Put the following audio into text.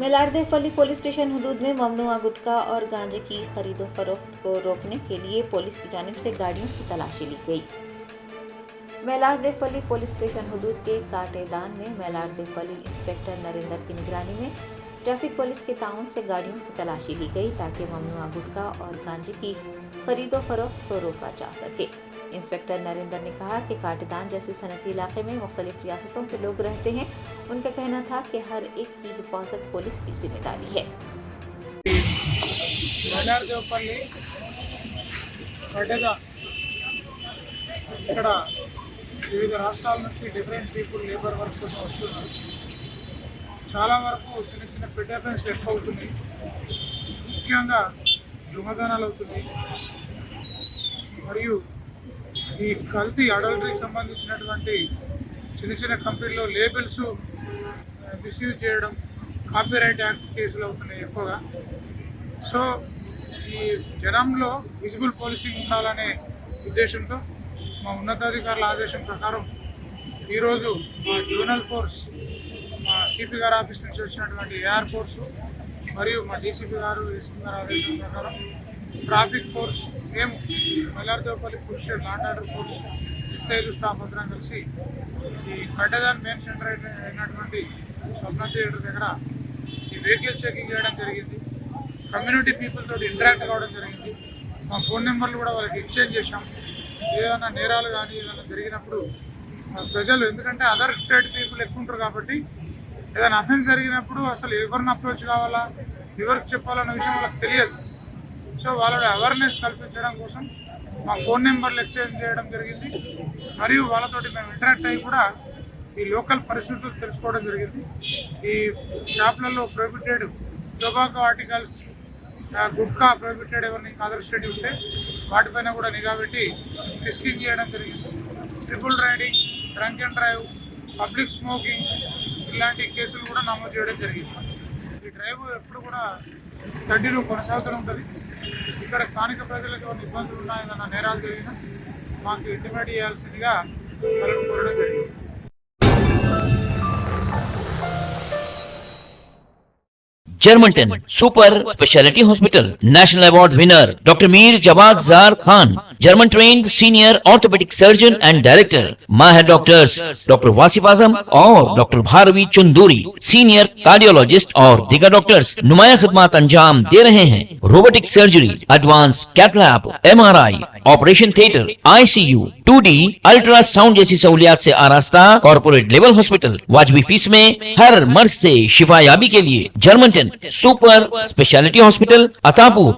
मेलारदेपल्ली police station हदूद में ममनुआ गुटखा और गांजे की खरीदो फरोख्त को रोकने के लिए पुलिस की जानिब से गाड़ियों की तलाशी ली गई। मेलारदेपल्ली पुलिस स्टेशन हदूद के काटेदान में मेलारदेपल्ली इंस्पेक्टर नरेंद्र की निगरानी में ट्रैफिक पुलिस के ताउन से गाड़ियों की तलाशी ली गई ताकि ममनुआ गुटखा और गांजे की खरीदो फरोख्त को रोका जा सके। इंस्पेक्टर नरेंद्र ने कहा कि काटेदान जैसे सनती इलाके में मुख्तलिफ रियासतों के लोग रहते हैं। उनका कहना था कि हर एक की हिफाजत पुलिस की जिम्मेदारी है। ఇక్కడ వివిధ రాష్ట్రాల నుంచి డిఫరెంట్ పీపుల్ లేబర్ వర్క్ కోసం వస్తున్నారు. చాలా వరకు చిన్న చిన్న పెట్ అఫెన్స్లు ఎక్కువ అవుతున్నాయి. ముఖ్యంగా దొంగతనాలు అవుతున్నాయి. మరియు ఈ కల్తీ అడల్టరీకి సంబంధించినటువంటి చిన్న చిన్న కంపెనీలో లేబుల్స్ మిస్యూజ్ చేయడం, కాపీరైట్ యాక్ట్ కేసులు అవుతున్నాయి ఎక్కువగా. సో ఈ జనంలో విజిబుల్ పోలీసింగ్ ఉండాలనే ఉద్దేశంతో మా ఉన్నతాధికారుల ఆదేశం ప్రకారం ఈరోజు మా జోనల్ ఫోర్స్, మా సిపి గారి ఆఫీస్ నుంచి వచ్చినటువంటి ఏఆర్ ఫోర్స్ మరియు మా డీసీపీ గారు, ఎస్పీ గారి ఆదేశం ప్రకారం ట్రాఫిక్ ఫోర్స్, మేము మెలార్దేపల్లి పులిస్ స్టేషన్ లాండ్ ఆర్డర్ ఫోర్స్, ఎస్ఐలు స్టాఫ్ అందరం కలిసి ఈ కట్టెదాన్ మెయిన్ సెంటర్ అయినటువంటి స్వప్న థియేటర్ దగ్గర ఈ వెహికల్ చెకింగ్ చేయడం జరిగింది. కమ్యూనిటీ పీపుల్ తోటి ఇంటరాక్ట్ కావడం జరిగింది. మా ఫోన్ నెంబర్లు కూడా వాళ్ళకి ఎక్స్చేంజ్ చేశాం. ఏదైనా నేరాలు కానీ ఏదైనా జరిగినప్పుడు ప్రజలు, ఎందుకంటే అదర్ స్టేట్ పీపుల్ ఎక్కువ ఉంటారు కాబట్టి ఏదైనా అఫెన్స్ జరిగినప్పుడు అసలు ఎవరిని అప్రోచ్ కావాలా, ఎవరికి చెప్పాలన్న విషయం వాళ్ళకి తెలియదు. సో వాళ్ళని అవేర్నెస్ కల్పించడం కోసం మా ఫోన్ నెంబర్లు ఎక్స్చేంజ్ చేయడం జరిగింది. మరియు వాళ్ళతోటి మేము ఇంటరాక్ట్ అయ్యి కూడా ఈ లోకల్ పరిస్థితులు తెలుసుకోవడం జరిగింది. ఈ షాప్లలో prohibited tobacco articles, gutka prohibited ఎవరిని అదర్ స్టేట్ ఉంటే వాటిపైన కూడా నిఘా పెట్టి ఫిస్కింగ్ చేయడం జరిగింది. Triple riding, drunk and drive, public smoking ఇలాంటి కేసులు కూడా నమోదు చేయడం జరిగింది. ఈ డ్రైవ్ ఎప్పుడు కూడా కంటిన్యూ కొనసాగుతూనే ఉంటుంది. ఇక్కడ స్థానిక ప్రజలకు ఏమైనా ఇబ్బందులు ఉన్నాయన్న నేరాలు జరిగినా మాకు ఇంటిమేట్ చేయాల్సిందిగా వాళ్ళని కోరడం జరిగింది. Germanten super speciality hospital national award winner doctor Mir Jawad Zar Khan, German trained senior orthopaedic surgeon and director, माहिर डॉक्टर्स डॉक्टर वासिफ आजम और doctor Bharavi Chanduri, senior cardiologist और दीगर डॉक्टर्स नुमाया खिदमत अंजाम दे रहे हैं। Robotic surgery, advance cath lab, MRI, operation theatre, ICU, 2D ultrasound जैसी सहूलियात से आरास्ता कॉर्पोरेट लेवल हॉस्पिटल। वाजबी फीस में हर मर्ज से शिफायाबी के लिए Germanton super speciality hospital, Attapur,